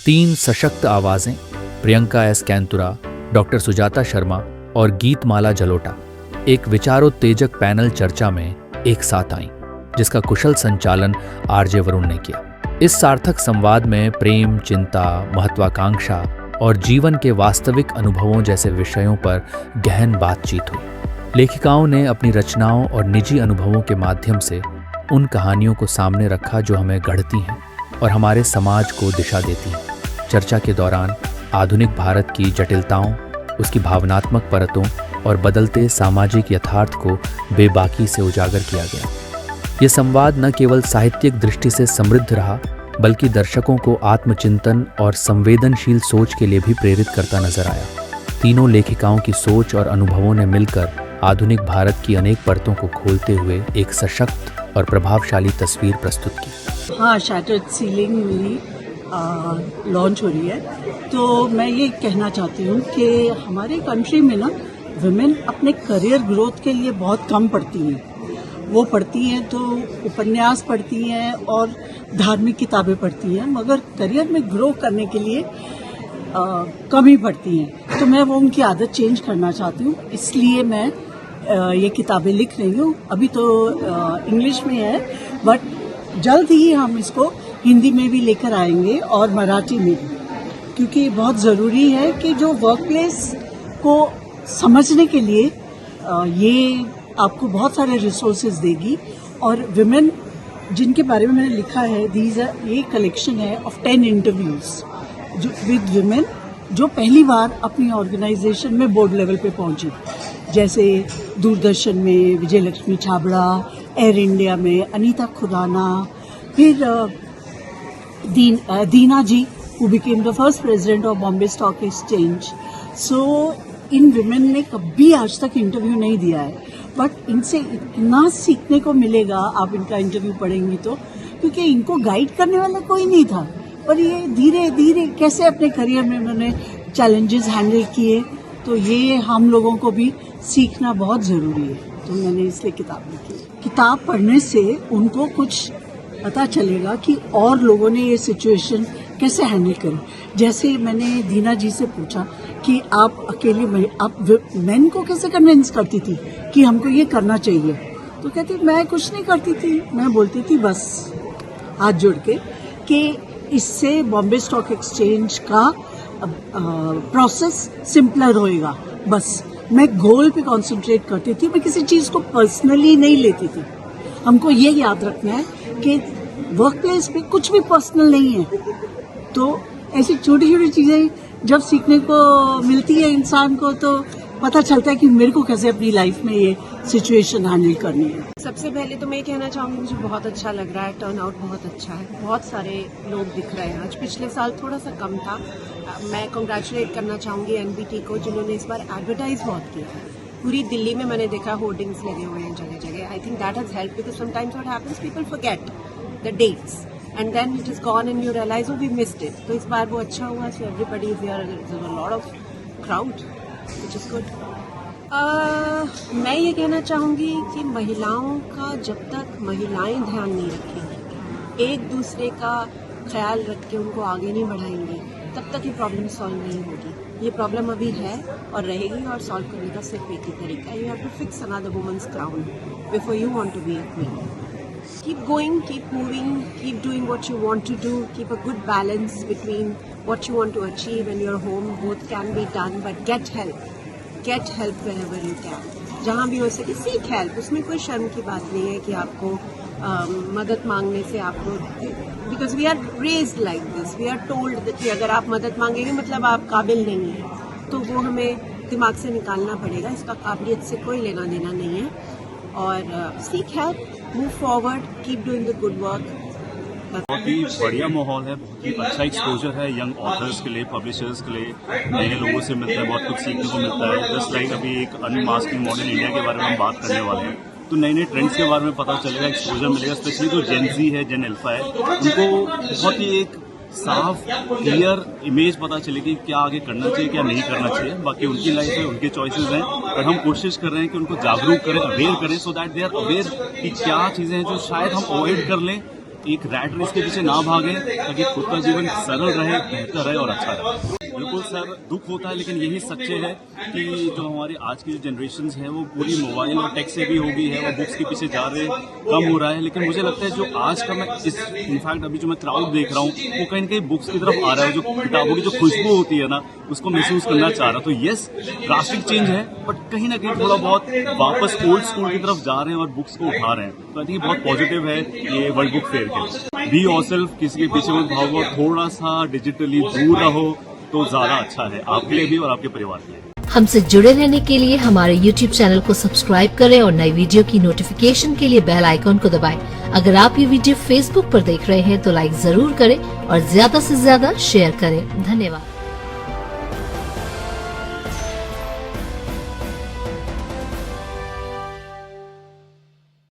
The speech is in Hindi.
तीन सशक्त आवाजें, प्रियंका एस कैंतुरा, डॉक्टर सुजाता शर्मा और गीतमाला जलोटा, एक विचारोत्तेजक पैनल चर्चा में एक साथ आईं, जिसका कुशल संचालन आरजे वरुण ने किया। इस सार्थक संवाद में प्रेम, चिंता, महत्वाकांक्षा और जीवन के वास्तविक अनुभवों जैसे विषयों पर गहन बातचीत हुई। लेखिकाओं ने अपनी रचनाओं और निजी अनुभवों के माध्यम से उन कहानियों को सामने रखा जो हमें गढ़ती हैं और हमारे समाज को दिशा देती हैं। चर्चा के दौरान आधुनिक भारत की जटिलताओं, उसकी भावनात्मक परतों और बदलते सामाजिक यथार्थ को बेबाकी से उजागर किया गया। ये संवाद न केवल साहित्यिक दृष्टि से समृद्ध रहा, बल्कि दर्शकों को आत्मचिंतन और संवेदनशील सोच के लिए भी प्रेरित करता नजर आया। तीनों लेखिकाओं की सोच और अनुभवों ने मिलकर आधुनिक भारत की अनेक परतों को खोलते हुए एक सशक्त और प्रभावशाली तस्वीर प्रस्तुत की। हाँ, शैटर्ड सीलिंग मेरी लॉन्च हो रही है, तो मैं ये कहना चाहती हूँ कि हमारे कंट्री में ना वुमेन अपने करियर ग्रोथ के लिए बहुत कम पढ़ती हैं। वो पढ़ती हैं तो उपन्यास पढ़ती हैं और धार्मिक किताबें पढ़ती हैं, मगर करियर में ग्रो करने के लिए कम ही पढ़ती हैं। तो मैं वो उनकी आदत चेंज करना चाहती हूँ, इसलिए मैं ये किताबें लिख रही हूँ। अभी तो इंग्लिश में है, बट जल्द ही हम इसको हिंदी में भी लेकर आएंगे और मराठी में भी, क्योंकि बहुत ज़रूरी है कि जो वर्क प्लेस को समझने के लिए ये आपको बहुत सारे रिसोर्सेज देगी। और विमेन जिनके बारे में मैंने लिखा है, ये कलेक्शन है ऑफ 10 इंटरव्यूज जो विद विमेन जो पहली बार अपनी ऑर्गेनाइजेशन में बोर्ड लेवल पे पहुंची, जैसे दूरदर्शन में विजय लक्ष्मी छाबड़ा, एयर इंडिया में अनीता खुराना, फिर दीना जी who became the first president of Bombay Stock Exchange. So in women ने कभी आज तक इंटरव्यू नहीं दिया है, बट इनसे इतना सीखने को मिलेगा आप इनका इंटरव्यू पढ़ेंगी तो, क्योंकि इनको गाइड करने वाला कोई नहीं था, पर ये धीरे धीरे कैसे अपने करियर में उन्होंने चैलेंजेस हैंडल किए, तो ये हम लोगों को भी सीखना बहुत ज़रूरी है। तो मैंने इसलिए किताब लिखी। किताब पढ़ने से उनको कुछ पता चलेगा कि और लोगों ने ये सिचुएशन कैसे हैंडल करी। जैसे मैंने दीना जी से पूछा कि आप अकेले आप मैन को कैसे कन्विंस करती थी कि हमको ये करना चाहिए, तो कहती मैं कुछ नहीं करती थी, मैं बोलती थी बस हाथ जोड़ के कि इससे बॉम्बे स्टॉक एक्सचेंज का प्रोसेस सिंपलर होएगा। बस मैं गोल पे कंसंट्रेट करती थी, मैं किसी चीज़ को पर्सनली नहीं लेती थी। हमको ये याद रखना है कि वर्क प्लेस पे कुछ भी पर्सनल नहीं है। तो ऐसी छोटी छोटी चीज़ें जब सीखने को मिलती है इंसान को, तो पता चलता है कि मेरे को कैसे अपनी लाइफ में ये सिचुएशन हैंडल करनी है। सबसे पहले तो मैं कहना चाहूँगी मुझे बहुत अच्छा लग रहा है, टर्न आउट बहुत अच्छा है, बहुत सारे लोग दिख रहे हैं। आज पिछले साल थोड़ा सा कम था। मैं कंग्रेचुलेट करना चाहूँगी एनबीटी को, जिन्होंने इस बार एडवर्टाइज बहुत किया है। पूरी दिल्ली में मैंने देखा होर्डिंग्स लगे हुए हैं जगह जगह। I think that has help, because sometimes what happens people forget the dates and then it is gone and you realize oh we missed it. तो इस बार वो अच्छा हुआ, so everybody is there, there's a lot of crowd which is good. मैं ये कहना चाहूँगी कि महिलाओं का जब तक महिलाएं ध्यान नहीं रखेंगी, एक दूसरे का ख्याल रख के उनको आगे नहीं बढ़ाएंगी, तब तक ये प्रॉब्लम सॉल्व नहीं होगी। ये प्रॉब्लम अभी है और रहेगी, और सॉल्व करने का सिर्फ एक ही तरीका है, you have to fix another woman's crown before you want to be a queen. Keep going, keep moving, keep doing what you want to do, keep a good balance between what you want to achieve and your home. Both can be done, but get help wherever you can. जहाँ भी हो सके seek help. उसमें कोई शर्म की बात नहीं है कि आपको मदद मांगने से आपको, because we are raised like this, we are told that कि अगर आप मदद मांगेंगे मतलब आप काबिल नहीं हैं, तो वो हमें दिमाग से निकालना पड़ेगा। इसका काबिलियत से कोई लेना देना नहीं है। और seek help, move forward, keep doing the good work. बहुत ही बढ़िया माहौल है, बहुत ही अच्छा एक्सपोजर है यंग ऑथर्स के लिए, पब्लिशर्स के लिए। नए नए लोगों से मिलते हैं, बहुत कुछ सीखने को मिलता है। जस्ट लाइक अभी एक अनमास्किंग मॉडर्न इंडिया के बारे में हम बात करने वाले हैं, तो नए नए ट्रेंड्स के बारे में पता चलेगा, एक्सपोजर मिलेगा। स्पेशली जो जेन जी है, जेन अल्फा है, उनको बहुत ही एक साफ क्लियर इमेज पता चलेगी क्या आगे करना चाहिए, क्या नहीं करना चाहिए। बाकी उनकी लाइफ है, उनके चॉइसेस हैं, और हम कोशिश कर रहे हैं कि उनको जागरूक करें, अवेयर करें, so that they are aware कि क्या चीज़ें हैं जो शायद हम अवॉइड कर लें एक रैट रेस के पीछे ना भागें ताकि खुद का जीवन सरल रहे, बेहतर रहे और अच्छा रहे। बिल्कुल सर, दुख होता है लेकिन यही सच्चे है कि जो हमारी आज की जनरेशन है वो पूरी मोबाइल और टेक से भी हो गई है, वो बुक्स के पीछे जा रहे हैं, कम हो रहा है। लेकिन मुझे लगता है जो आज का मैं इनफैक्ट अभी जो मैं क्राउड देख रहा हूँ वो कहीं ना कहीं बुक्स की तरफ आ रहा है, जो किताबों की जो खुशबू होती है ना उसको महसूस करना चाह रहा। तो यस, ड्रास्टिक चेंज है, बट कहीं ना कहीं थोड़ा बहुत वापस ओल्ड स्कूल की तरफ जा रहे हैं और बुक्स को उठा रहे हैं। तो आई थिंक बहुत पॉजिटिव है ये वर्ल्ड बुक फेयर के। बी योरसेल्फ, किसी के पीछे मत भागो, थोड़ा सा डिजिटली दूर रहो तो ज्यादा अच्छा है आपके लिए भी और आपके परिवार के लिए। हमसे जुड़े रहने के लिए हमारे YouTube चैनल को सब्सक्राइब करें और नई वीडियो की नोटिफिकेशन के लिए बेल आइकॉन को दबाएं। अगर आप ये वीडियो Facebook पर देख रहे हैं तो लाइक जरूर करें और ज्यादा से ज्यादा शेयर करें। धन्यवाद।